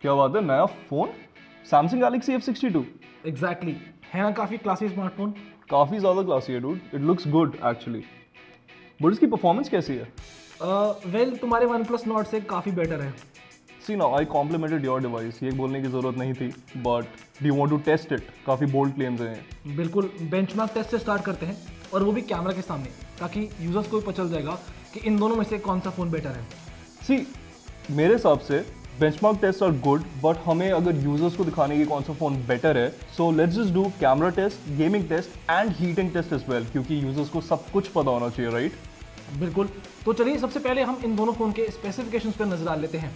क्या बात है, नया phone Samsung Galaxy F62। Exactly है ना, काफ़ी क्लासी स्मार्टफोन। काफ़ी ज़्यादा क्लासी है dude, it looks good actually. But इसकी परफॉर्मेंस कैसी है? वेल तुम्हारे वन प्लस नॉट से काफ़ी बेटर है। See now I complimented your device, ये बोलने की ज़रूरत नहीं थी, but do you want to test it? काफ़ी बोल्ड क्लेम्स हैं। बिल्कुल, बेंचमार्क टेस्ट से स्टार्ट करते हैं, और वो भी कैमरा के सामने, ताकि यूजर्स को भी पता चल जाएगा कि इन दोनों में से कौन सा फ़ोन बेटर है। सी, मेरे हिसाब से benchmark test are good, but हमें अगर यूजर्स को दिखाने की कौन सा फोन बेटर है, so let's just do camera test, gaming test and heating test as well, क्योंकि यूजर्स को सब कुछ पता होना चाहिए, राइट? बिल्कुल, तो चलिए सबसे पहले हम इन दोनों फ़ोन के स्पेसिफिकेशंस पर नजर डाल लेते हैं।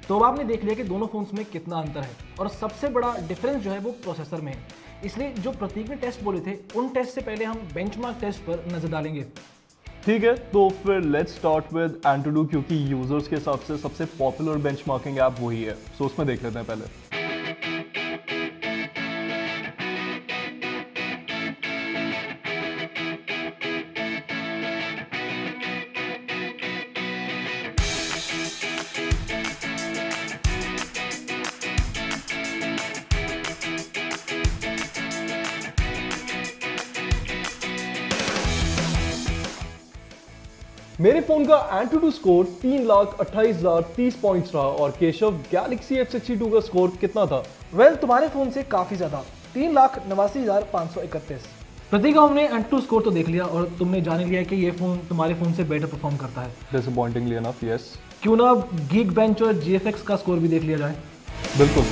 तो अब आपने देख लिया कि दोनों फोन्स में कितना अंतर है, और सबसे बड़ा डिफरेंस जो है वो प्रोसेसर में है। इसलिए जो प्रतीक ने टेस्ट बोले थे, उन टेस्ट से पहले हम बेंचमार्क टेस्ट पर नजर डालेंगे। ठीक है, तो फिर लेट्स स्टार्ट विद एंटूडू, क्योंकि यूजर्स के हिसाब से सबसे पॉपुलर बेंचमार्किंग ऐप वही है, सो उसमें देख लेते हैं पहले। मेरे फोन का एंटूडू स्कोर 3,28,030 पॉइंट्स रहा, और केशव गैलेक्सी F62 का स्कोर कितना था? वेल तुम्हारे फोन से काफी ज्यादा, 3,89,531। प्रतीक, हमने एंटू स्कोर तो देख लिया, और तुमने जान लिया कि ये फोन तुम्हारे फोन से बेटर परफॉर्म करता है। डिसअपॉइंटिंगली एनफ, यस। क्यों ना गीक बेंच और GFX का स्कोर भी देख लिया जाए। बिल्कुल।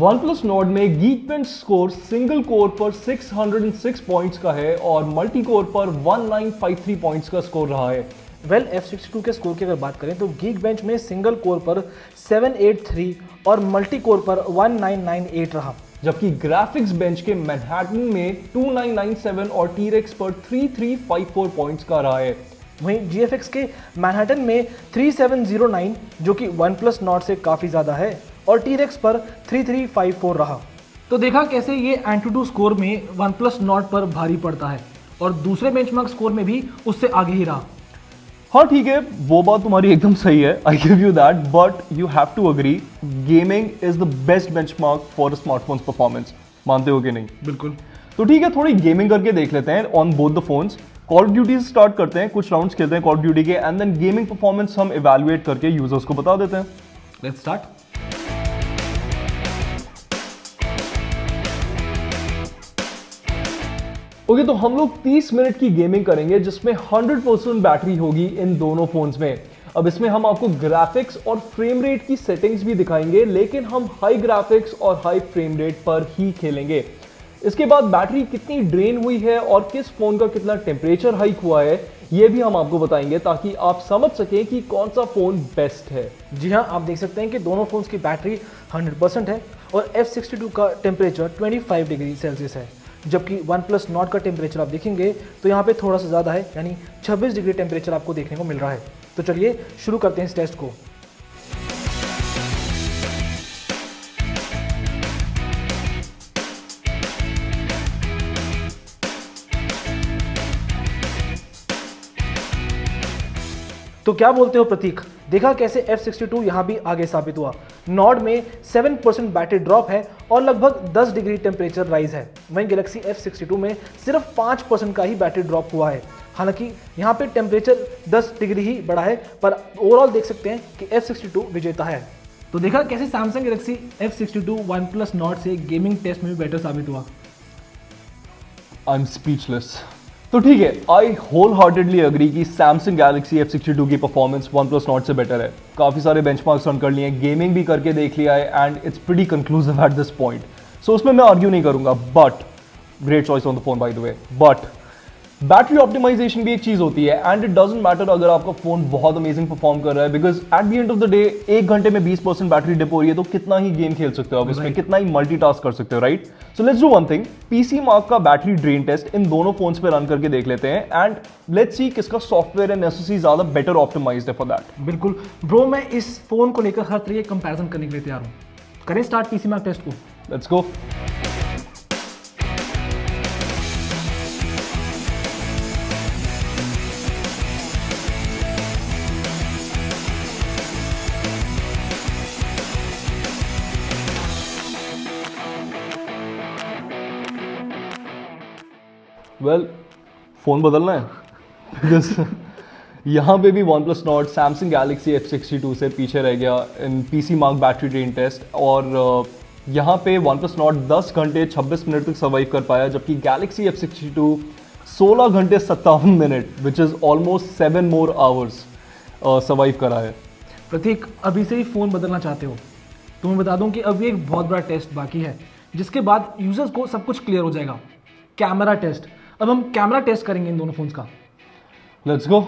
OnePlus Nord में Geekbench स्कोर सिंगल कोर पर 606 पॉइंट्स का है, और मल्टी कोर पर 1953 पॉइंट्स का स्कोर रहा है। वेल F62 के स्कोर की अगर बात करें तो गीक बेंच में सिंगल कोर पर 783 और मल्टी कोर पर 1998 रहा, जबकि ग्राफिक्स बेंच के मैनहट्टन में 2997 और T-Rex पर 3354 पॉइंट्स का रहा है। वहीं GFX के मैनहट्टन में 3709, जो कि OnePlus Nord से काफ़ी ज़्यादा है, और T-Rex पर 3354 रहा। तो देखा कैसे ये एंटूडू स्कोर में OnePlus Nord पर भारी पड़ता है, और दूसरे बेंचमार्क स्कोर में भी उससे आगे ही रहा। हाँ ठीक है, वो बात तुम्हारी एकदम सही है, I give you that, but you have to agree gaming is the best benchmark for smartphones performance. मानते हो कि नहीं? बिल्कुल। तो ठीक है, थोड़ी गेमिंग करके देख लेते हैं on both the phones. Call of duty से स्टार्ट करते हैं, कुछ राउंड्स खेलते हैं कॉल ऑफ ड्यूटी के, एंड देन गेमिंग परफॉर्मेंस हम इवैल्यूएट करके यूजर्स को बता देते हैं। Let's start. ओके, तो हम लोग 30 मिनट की गेमिंग करेंगे, जिसमें 100% बैटरी होगी इन दोनों फोन्स में। अब इसमें हम आपको ग्राफिक्स और फ्रेम रेट की सेटिंग्स भी दिखाएंगे, लेकिन हम हाई ग्राफिक्स और हाई फ्रेम रेट पर ही खेलेंगे। इसके बाद बैटरी कितनी ड्रेन हुई है और किस फोन का कितना टेम्परेचर हाइक हुआ है, ये भी हम आपको बताएंगे, ताकि आप समझ सकें कि कौन सा फोन बेस्ट है। जी हाँ, आप देख सकते हैं कि दोनों फोन्स की बैटरी 100% है, और F62 का टेम्परेचर 25 डिग्री सेल्सियस है, जबकि OnePlus Nord का टेम्परेचर आप देखेंगे तो यहाँ पे थोड़ा सा ज़्यादा है, यानी 26 डिग्री टेम्परेचर आपको देखने को मिल रहा है। तो चलिए शुरू करते हैं इस टेस्ट को। तो क्या बोलते हो प्रतीक, देखा कैसे F62 यहाँ भी आगे साबित हुआ। नॉर्ड में 7% बैटरी ड्रॉप है और लगभग 10 डिग्री टेम्परेचर राइज है। वहीं गैलेक्सी F62 में सिर्फ 5% का ही बैटरी ड्रॉप हुआ है। हालांकि यहाँ पे टेम्परेचर 10 डिग्री ही बढ़ा है, पर ओवरऑल देख सकते हैं कि F62 विजेता है। तो देखा कैसे Samsung Galaxy F62 OnePlus Nord से गेमिंग टेस्ट में भी बेटर साबित हुआ। I am speechless. तो ठीक है, आई होल हार्टेडली अग्री कि सैमसंग गैलेक्सी F62 की परफॉर्मेंस OnePlus Nord से बेटर है। काफ़ी सारे बेंचमार्क्स रन कर लिए हैं, गेमिंग भी करके देख लिया है, and it's pretty conclusive at this point. So उसमें मैं आर्ग्यू नहीं करूंगा, but great choice on the phone by the way. But battery optimisation भी एक चीज होती है, एंड इट डजंट मैटर अगर आपका फोन बहुत अमेजिंग परफॉर्म कर रहा है, because at the end of the day 1 घंटे में 20% बैटरी डिप हो रही है, तो कितना ही गेम खेल सकते हो आप इसमें, कितना ही मल्टीटास्क कर सकते हो, right? So let's do one thing, PC mark का बैटरी ड्रेन टेस्ट इन दोनों फोन्स पे रन करके देख लेते हैं, एंड लेट्स सी किसका सॉफ्टवेयर एंड एसओसी ज्यादा बेटर ऑप्टिमाइज्ड है फॉर दैट। बिल्कुल ब्रो, मैं इस फोन को लेकर हर तरीके कंपैरिजन करने के लिए तैयार हूँ। करें स्टार्ट पीसी मार्क टेस्ट को। Let's go. वेल, फोन बदलना है बिकॉज यहाँ पे भी OnePlus Nord Samsung Galaxy F62 से पीछे रह गया in PC mark battery drain test, और यहाँ पे OnePlus Nord 10 घंटे 26 मिनट तक सर्वाइव कर पाया, जबकि Galaxy F62 16 घंटे 57 minute which is almost 7 more hours survive करा है। प्रतीक, अभी से ही फ़ोन बदलना चाहते हो तो मैं बता दूं कि अभी एक बहुत बड़ा टेस्ट बाकी है, जिसके बाद यूजर्स को सब कुछ क्लियर हो जाएगा। Camera test. अब हम कैमरा टेस्ट करेंगे इन दोनों फोन्स का। Let's go.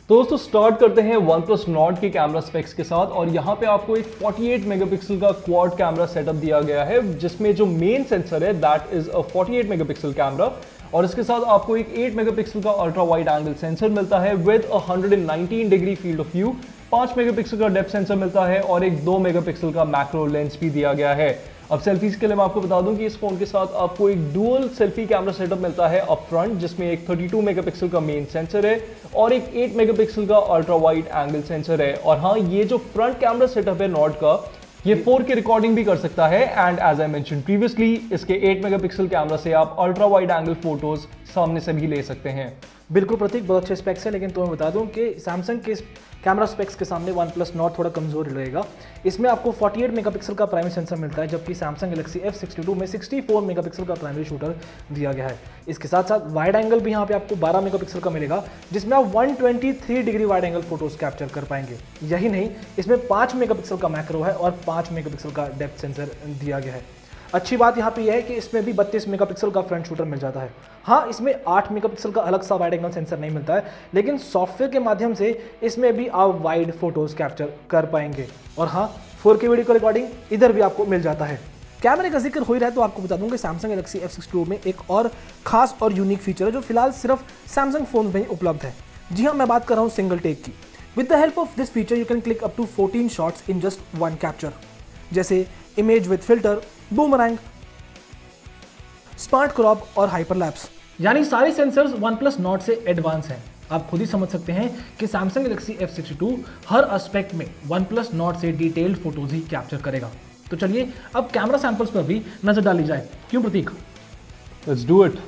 तो दोस्तों स्टार्ट करते हैं OnePlus Nord के कैमरा स्पेक्स के साथ, और यहाँ पे आपको एक 48 मेगापिक्सल का क्वाड कैमरा सेटअप दिया गया है, जिसमें जो मेन सेंसर है that is a 48 megapixel camera, और इसके साथ आपको एक 8 मेगापिक्सल का अल्ट्रा वाइड एंगल सेंसर मिलता है with 119 degree field of view, 5 megapixel का डेप्थ सेंसर मिलता है, और एक 2 मेगापिक्सल का मैक्रो लेंस भी दिया गया है। अब सेल्फीज के लिए मैं आपको बता दूं कि इस फोन के साथ आपको एक डुअल सेल्फी कैमरा सेटअप मिलता है अप फ्रंट, जिसमें एक 32 मेगापिक्सल का मेन सेंसर है और एक 8 मेगापिक्सल का अल्ट्रा वाइड एंगल सेंसर है। और हाँ, ये जो फ्रंट कैमरा सेटअप है नॉर्ड का, ये 4K रिकॉर्डिंग भी कर सकता है, and as I mention previously इसके 8 मेगापिक्सल कैमरा से आप अल्ट्रा वाइड एंगल फोटोज सामने से भी ले सकते हैं। बिल्कुल प्रतीक, बहुत अच्छे स्पेक्स है, लेकिन तुम्हें बता दूं कि सैमसंग के कैमरा स्पेक्स के सामने OnePlus Nord थोड़ा कमजोर रहेगा। इसमें आपको 48 मेगापिक्सल का प्राइमरी सेंसर मिलता है, जबकि Samsung Galaxy F62 में 64 मेगापिक्सल का प्राइमरी शूटर दिया गया है। इसके साथ साथ वाइड एंगल भी यहाँ पे आपको 12 मेगापिक्सल का मिलेगा, जिसमें आप 123 degree wide angle photos capture कर पाएंगे। यही नहीं, इसमें 5 मेगापिक्सल का मैक्रो है और 5 मेगापिक्सल का डेप्थ सेंसर दिया गया है। अच्छी बात यहाँ पे यह है कि इसमें भी 32 मेगापिक्सल का फ्रंट शूटर मिल जाता है। हाँ, इसमें 8 मेगापिक्सल का अलग सा वाइड एंगल सेंसर नहीं मिलता है, लेकिन सॉफ्टवेयर के माध्यम से इसमें भी आप वाइड फोटोज कैप्चर कर पाएंगे। और हाँ, 4K वीडियो रिकॉर्डिंग इधर भी आपको मिल जाता है। कैमरे का जिक्र हो ही रहा है तो आपको बता दूं कि Samsung Galaxy F62 में एक और खास और यूनिक फीचर है, जो फिलहाल सिर्फ Samsung फोन में ही उपलब्ध है। जी हाँ, मैं बात कर रहा हूँ सिंगल टेक की। With the help of this feature you can click up to 14 shots in just one capture, जैसे image with filter, boomerang, smart crop और हाइपरलैप्स। यानी सारे सेंसर्स OnePlus Nord से एडवांस हैं। आप खुद ही समझ सकते हैं कि Samsung Galaxy F62 हर एस्पेक्ट में OnePlus Nord से डिटेल्ड फोटोज ही कैप्चर करेगा। तो चलिए अब कैमरा सैंपल्स पर भी नजर डाली जाए, क्यों Prateek? Let's do it.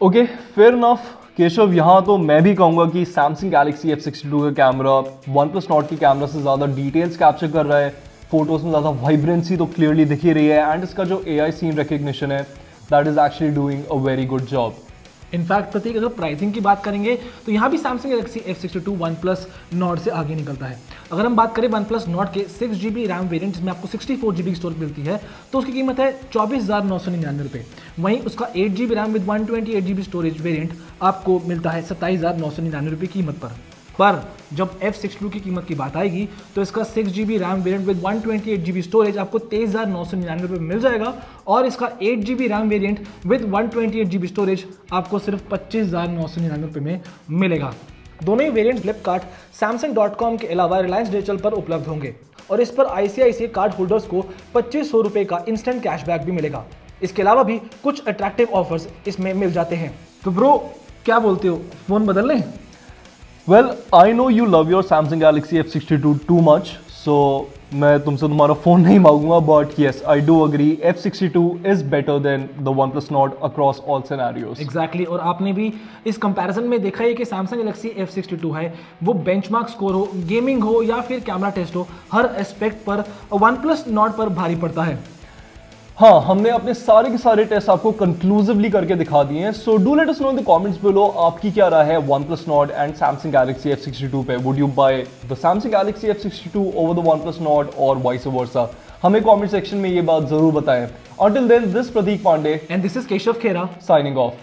Okay, fair enough Keshav. यहाँ तो मैं भी कहूँगा कि Samsung Galaxy F62 का कैमरा OnePlus Nord के कैमरा से ज़्यादा डिटेल्स कैप्चर कर रहा है, फोटोज़ में ज़्यादा वाइब्रेंसी तो क्लियरली दिख ही रही है, एंड इसका जो AI सीन रिकग्निशन है that is actually doing a very good job. In fact Prateek, अगर प्राइसिंग की बात करेंगे तो यहाँ भी Samsung Galaxy F62 OnePlus Nord से आगे निकलता है। अगर हम बात करें OnePlus Nord के 6GB रैम वेरिएंट, जिसमें आपको 64GB स्टोरेज मिलती है, तो उसकी कीमत है 24,999 रुपये। वहीं उसका 8GB RAM with 128GB storage variant आपको मिलता है 27,999 रुपये कीमत पर। पर जब F62 की कीमत की बात आएगी तो इसका 6GB RAM variant with 128GB storage आपको 23,999 रुपये मिल जाएगा और इसका 8GB RAM variant with 128GB storage आपको सिर्फ 25,999 रुपये में मिलेगा। दोनों ही वेरिएंट फ्लिपकार्ट, Samsung.com के अलावा रिलायंस डिजिटल पर उपलब्ध होंगे और इस पर ICICI कार्ड होल्डर्स को 2500 रुपये का इंस्टेंट कैशबैक भी मिलेगा। इसके अलावा भी कुछ अट्रैक्टिव ऑफर्स इसमें मिल जाते हैं। तो ब्रो क्या बोलते हो, फोन बदल लें? Well, I know you love your Samsung Galaxy F62 too much, so मैं तुमसे तुम्हारा फ़ोन नहीं मांगूंगा, but yes, I do agree, F62 is better than the OnePlus Nord across all scenarios. Exactly, और आपने भी इस कंपैरिजन में देखा है कि Samsung Galaxy F62 है वो बेंचमार्क स्कोर हो, गेमिंग हो या फिर कैमरा टेस्ट हो, हर एस्पेक्ट पर OnePlus Nord पर भारी पड़ता है। हाँ, हमने अपने सारे के सारे टेस्ट आपको कंक्लूसिवली करके दिखा दिए हैं। So do let us know in the comments below आपकी क्या राय है OnePlus Nord and Samsung Galaxy F62 पे। Would you by the Samsung Galaxy F62 over the OnePlus Nord और वाइस वर्सा? हमें कमेंट सेक्शन में ये बात जरूर बताएं। Until then, this Prateek Pandey and this is Keshav Khera signing off.